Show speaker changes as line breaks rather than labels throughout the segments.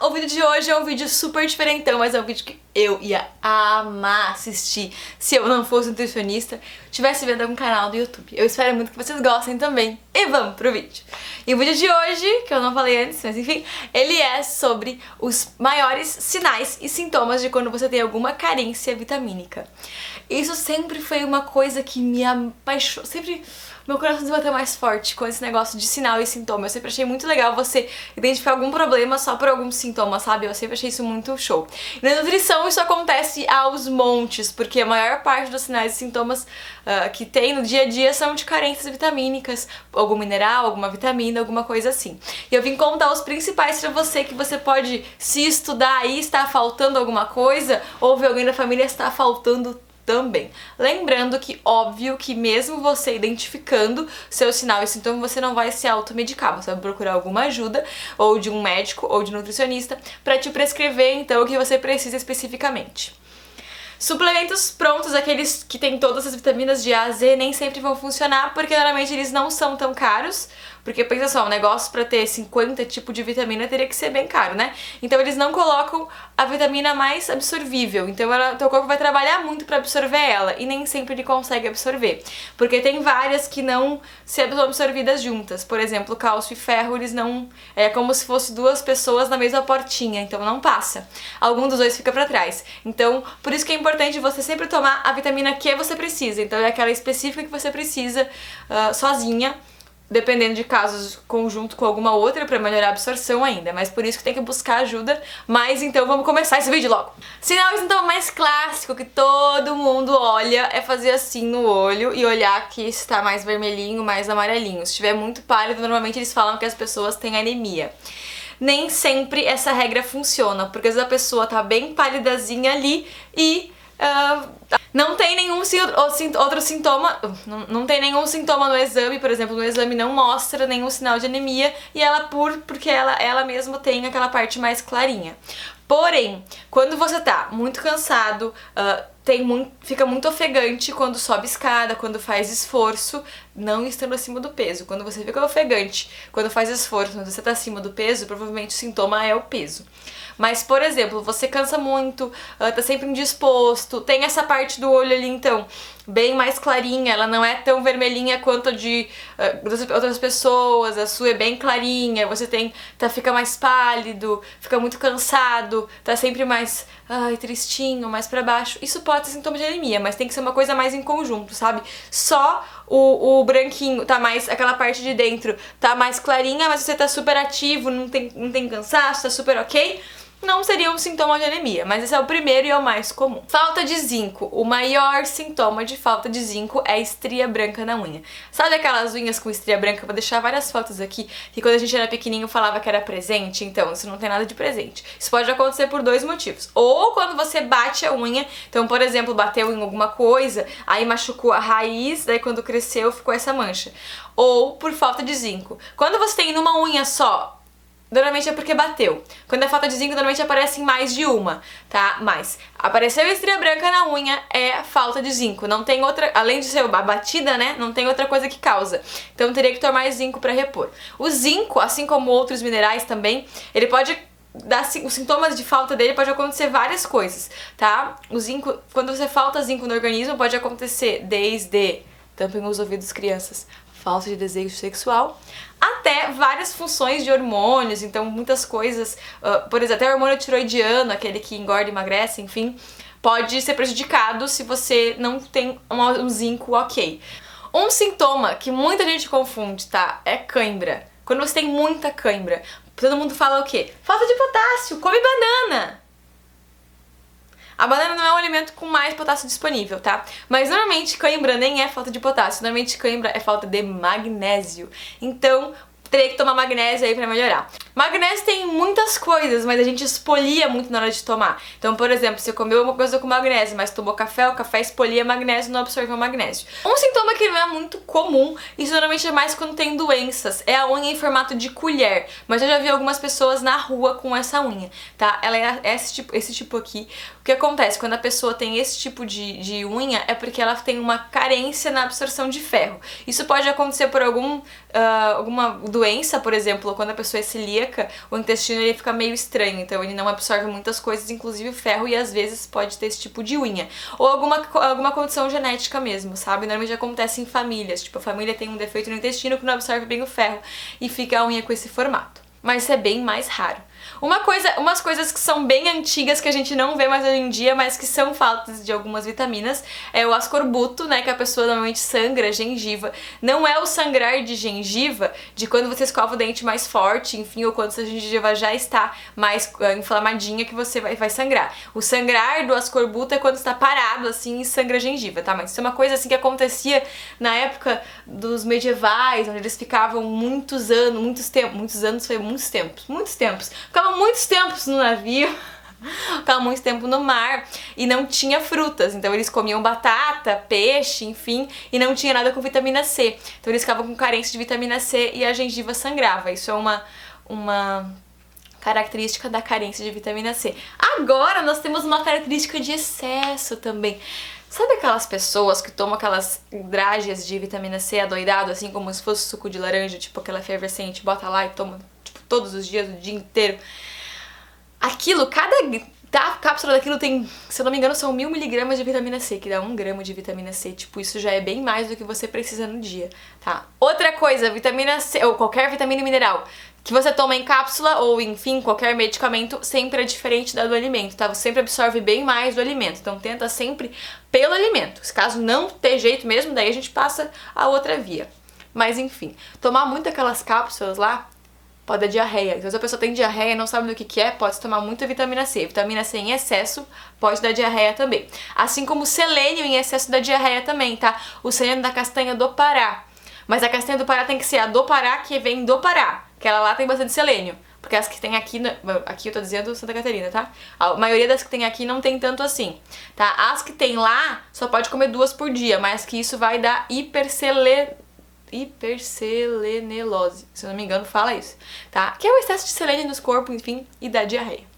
O vídeo de hoje é um vídeo super diferentão, mas é um vídeo que eu ia amar assistir se eu não fosse nutricionista, tivesse vendo algum canal do YouTube. Eu espero muito que vocês gostem também. E vamos pro vídeo. E o vídeo de hoje, que eu não falei antes, mas enfim, ele é sobre os maiores sinais e sintomas de quando você tem alguma carência vitamínica. Isso sempre foi uma coisa que me apaixonou, sempre meu coração se bateu mais forte com esse negócio de sinal e sintoma. Eu sempre achei muito legal você identificar algum problema só por algum sintoma, sabe? Eu sempre achei isso muito show. E na nutrição isso acontece aos montes, porque a maior parte dos sinais e sintomas que tem no dia a dia são de carências vitamínicas, algum mineral, alguma vitamina, alguma coisa assim. E eu vim contar os principais pra você, que você pode se estudar aí, está faltando alguma coisa, ou ver alguém da família está faltando também. Lembrando que, óbvio, que mesmo você identificando seu sinal e sintoma, você não vai se automedicar, você vai procurar alguma ajuda, ou de um médico, ou de nutricionista, pra te prescrever, então, o que você precisa especificamente. Suplementos prontos, aqueles que tem todas as vitaminas de A a Z, nem sempre vão funcionar, porque normalmente eles não são tão caros, porque pensa só, um negócio pra ter 50 tipos de vitamina teria que ser bem caro, né? Então eles não colocam a vitamina mais absorvível, então teu corpo vai trabalhar muito pra absorver ela, e nem sempre ele consegue absorver, porque tem várias que não são absorvidas juntas. Por exemplo, cálcio e ferro, eles não... é como se fosse duas pessoas na mesma portinha, então não passa. Algum dos dois fica pra trás. Então, por isso que é importante você sempre tomar a vitamina que você precisa, então é aquela específica que você precisa sozinha, dependendo de casos, conjunto com alguma outra pra melhorar a absorção ainda, mas por isso que tem que buscar ajuda. Mas então vamos começar esse vídeo logo. Sinal e sintoma mais clássico que todo mundo olha é fazer assim no olho e olhar que está mais vermelhinho, mais amarelinho. Se estiver muito pálido, normalmente eles falam que as pessoas têm anemia. Nem sempre essa regra funciona, porque às vezes a pessoa tá bem pálidazinha ali e não tem nenhum outro sintoma, não tem nenhum sintoma no exame, por exemplo, no exame não mostra nenhum sinal de anemia e ela porque ela mesma tem aquela parte mais clarinha. Porém, quando você tá muito cansado, fica muito ofegante quando sobe escada, quando faz esforço, não estando acima do peso. Quando você fica ofegante, quando faz esforço, quando você tá acima do peso, provavelmente o sintoma é o peso. Mas, por exemplo, você cansa muito, tá sempre indisposto, tem essa parte do olho ali, então, bem mais clarinha, ela não é tão vermelhinha quanto a de outras pessoas, a sua é bem clarinha, você fica mais pálido, fica muito cansado, tá sempre mais tristinho, mais pra baixo. Isso pode ser sintoma de anemia, mas tem que ser uma coisa mais em conjunto, sabe? Só o branquinho tá mais, aquela parte de dentro tá mais clarinha, mas você tá super ativo, não tem cansaço, tá super ok, não seria um sintoma de anemia, mas esse é o primeiro e é o mais comum. Falta de zinco. O maior sintoma de falta de zinco é estria branca na unha. Sabe aquelas unhas com estria branca? Vou deixar várias fotos aqui, que quando a gente era pequenininho falava que era presente, então isso não tem nada de presente. Isso pode acontecer por dois motivos. Ou quando você bate a unha, então por exemplo, bateu em alguma coisa, aí machucou a raiz, daí quando cresceu ficou essa mancha. Ou por falta de zinco. Quando você tem numa unha só, normalmente é porque bateu. Quando é falta de zinco, normalmente aparece em mais de uma, tá? Mas apareceu estria branca na unha, é falta de zinco. Não tem outra, além de ser a batida, né? Não tem outra coisa que causa. Então teria que tomar zinco pra repor. O zinco, assim como outros minerais também, ele pode dar, os sintomas de falta dele pode acontecer várias coisas, tá? O zinco, quando você falta zinco no organismo, pode acontecer desde, tampem os ouvidos, crianças, falta de desejo sexual, até várias funções de hormônios, então muitas coisas, por exemplo, até o hormônio tiroidiano, aquele que engorda e emagrece, enfim, pode ser prejudicado se você não tem um zinco ok. Um sintoma que muita gente confunde, tá? É cãibra. Quando você tem muita cãibra, todo mundo fala o quê? Falta de potássio, come banana! A banana não é um alimento com mais potássio disponível, tá? Mas normalmente cãibra nem é falta de potássio, normalmente cãibra é falta de magnésio. Então, teria que tomar magnésio aí pra melhorar. Magnésio tem muitas coisas, mas a gente expolia muito na hora de tomar. Então, por exemplo, você comeu uma coisa com magnésio, mas tomou café, o café expolia magnésio e não absorveu magnésio. Um sintoma que não é muito comum, isso normalmente é mais quando tem doenças, é a unha em formato de colher. Mas eu já vi algumas pessoas na rua com essa unha, tá? Ela é esse tipo aqui. O que acontece quando a pessoa tem esse tipo de unha é porque ela tem uma carência na absorção de ferro. Isso pode acontecer por alguma doença, por exemplo, quando a pessoa é celíaca, seca, o intestino ele fica meio estranho, então ele não absorve muitas coisas, inclusive o ferro, e às vezes pode ter esse tipo de unha. Ou alguma condição genética mesmo, sabe? Normalmente acontece em famílias, tipo, a família tem um defeito no intestino que não absorve bem o ferro e fica a unha com esse formato. Mas isso é bem mais raro. Umas coisas que são bem antigas, que a gente não vê mais hoje em dia, mas que são faltas de algumas vitaminas, é o ascorbuto, né, que a pessoa normalmente sangra, gengiva. Não é o sangrar de gengiva, de quando você escova o dente mais forte, enfim, ou quando sua gengiva já está mais inflamadinha que você vai sangrar. O sangrar do ascorbuto é quando está parado, assim, e sangra a gengiva, tá? Mas isso é uma coisa, assim, que acontecia na época dos medievais, onde eles ficavam muitos tempos, ficavam muitos tempos no navio, ficavam muito tempo no mar e não tinha frutas, então eles comiam batata, peixe, enfim, e não tinha nada com vitamina C. Então eles ficavam com carência de vitamina C e a gengiva sangrava. Isso é uma característica da carência de vitamina C. Agora nós temos uma característica de excesso também. Sabe aquelas pessoas que tomam aquelas drágeas de vitamina C adoidado, assim como se fosse suco de laranja, tipo aquela efervescente, bota lá e toma todos os dias, o dia inteiro. Aquilo, cada cápsula daquilo tem, se eu não me engano, são 1000 miligramas de vitamina C, que dá 1 grama de vitamina C. Tipo, isso já é bem mais do que você precisa no dia, tá? Outra coisa, vitamina C, ou qualquer vitamina mineral, que você toma em cápsula ou, enfim, qualquer medicamento, sempre é diferente da do alimento, tá? Você sempre absorve bem mais do alimento, então tenta sempre pelo alimento. Se caso não ter jeito mesmo, daí a gente passa a outra via. Mas, enfim, tomar muito aquelas cápsulas lá pode dar diarreia. Então, se a pessoa tem diarreia e não sabe do que é, pode tomar muita vitamina C. Vitamina C em excesso pode dar diarreia também. Assim como o selênio em excesso dá diarreia também, tá? O selênio da castanha do Pará. Mas a castanha do Pará tem que ser a do Pará, que vem do Pará. Aquela lá tem bastante selênio. Porque as que tem aqui, aqui eu tô dizendo Santa Catarina, tá? A maioria das que tem aqui não tem tanto assim, tá? As que tem lá, só pode comer 2 por dia, mas que isso vai dar hiperselenelose, se eu não me engano fala isso, tá? Que é o excesso de selênio no corpo, enfim, e dá diarreia.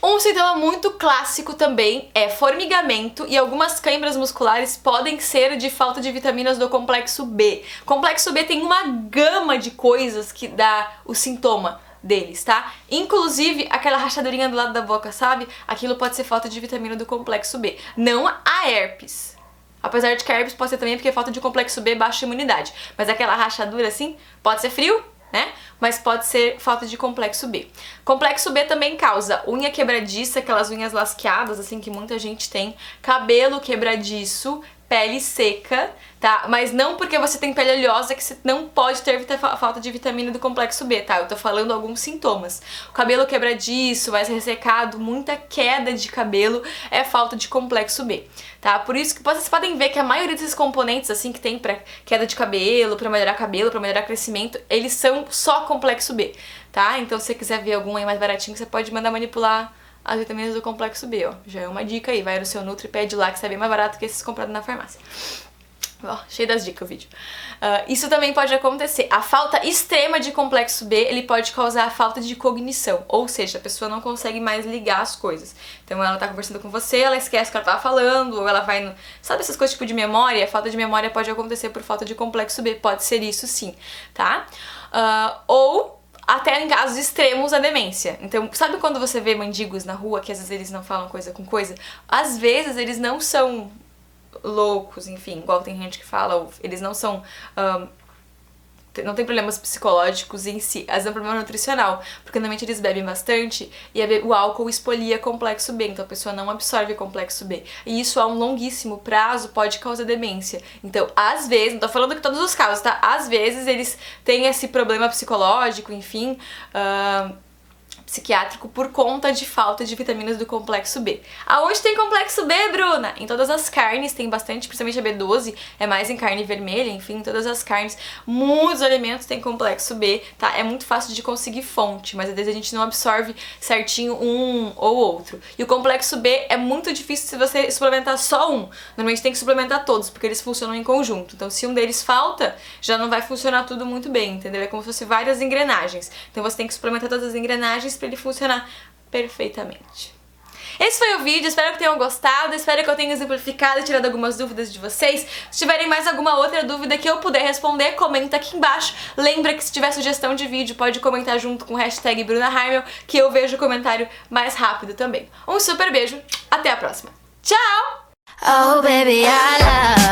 Um sintoma muito clássico também é formigamento, e algumas câimbras musculares podem ser de falta de vitaminas do complexo B. Complexo B tem uma gama de coisas que dá o sintoma deles, tá? Inclusive aquela rachadurinha do lado da boca, sabe? Aquilo pode ser falta de vitamina do complexo B. Não a herpes. Apesar de que a herpes pode ser também porque falta de complexo B, baixa imunidade. Mas aquela rachadura assim, pode ser frio, né? Mas pode ser falta de complexo B. Complexo B também causa unha quebradiça, aquelas unhas lasqueadas, assim, que muita gente tem, cabelo quebradiço, pele seca, tá? Mas não porque você tem pele oleosa que você não pode ter falta de vitamina do complexo B, tá? Eu tô falando alguns sintomas. O cabelo quebradiço, mais ressecado, muita queda de cabelo é falta de complexo B, tá? Por isso que vocês podem ver que a maioria desses componentes, assim, que tem pra queda de cabelo, pra melhorar crescimento, eles são só complexo B, tá? Então se você quiser ver algum aí mais baratinho, você pode mandar manipular as vitaminas do complexo B, ó. Já é uma dica aí, vai no seu Nutri e pede lá que sai bem mais barato que esses comprados na farmácia. Ó, cheio das dicas o vídeo. Isso também pode acontecer. A falta extrema de complexo B, ele pode causar a falta de cognição, ou seja, a pessoa não consegue mais ligar as coisas. Então ela tá conversando com você, ela esquece o que ela tava falando, ou ela vai no... Sabe essas coisas tipo de memória? A falta de memória pode acontecer por falta de complexo B, pode ser isso sim, tá? Ou até em casos extremos a demência. Então, sabe quando você vê mendigos na rua, que às vezes eles não falam coisa com coisa? Às vezes eles não são loucos, enfim, igual tem gente que fala, ou eles não são... não tem problemas psicológicos em si, às vezes é um problema nutricional, porque normalmente eles bebem bastante e o álcool expolia complexo B, então a pessoa não absorve complexo B. E isso a um longuíssimo prazo pode causar demência. Então, às vezes, não tô falando que todos os casos, tá? Às vezes eles têm esse problema psicológico, enfim, psiquiátrico por conta de falta de vitaminas do complexo B. Aonde tem complexo B, Bruna? Em todas as carnes, tem bastante, principalmente a B12, é mais em carne vermelha, enfim, em todas as carnes. Muitos alimentos têm complexo B, tá? É muito fácil de conseguir fonte, mas às vezes a gente não absorve certinho um ou outro. E o complexo B é muito difícil se você suplementar só um. Normalmente tem que suplementar todos, porque eles funcionam em conjunto. Então, se um deles falta, já não vai funcionar tudo muito bem, entendeu? É como se fosse várias engrenagens. Então, você tem que suplementar todas as engrenagens para ele funcionar perfeitamente. Esse foi o vídeo, espero que tenham gostado, espero que eu tenha exemplificado e tirado algumas dúvidas de vocês. Se tiverem mais alguma outra dúvida que eu puder responder, comenta aqui embaixo. Lembra que se tiver sugestão de vídeo, pode comentar junto com o hashtag Bruna Harmel, que eu vejo o comentário mais rápido também. Um super beijo, até a próxima. Tchau!
Oh baby, I love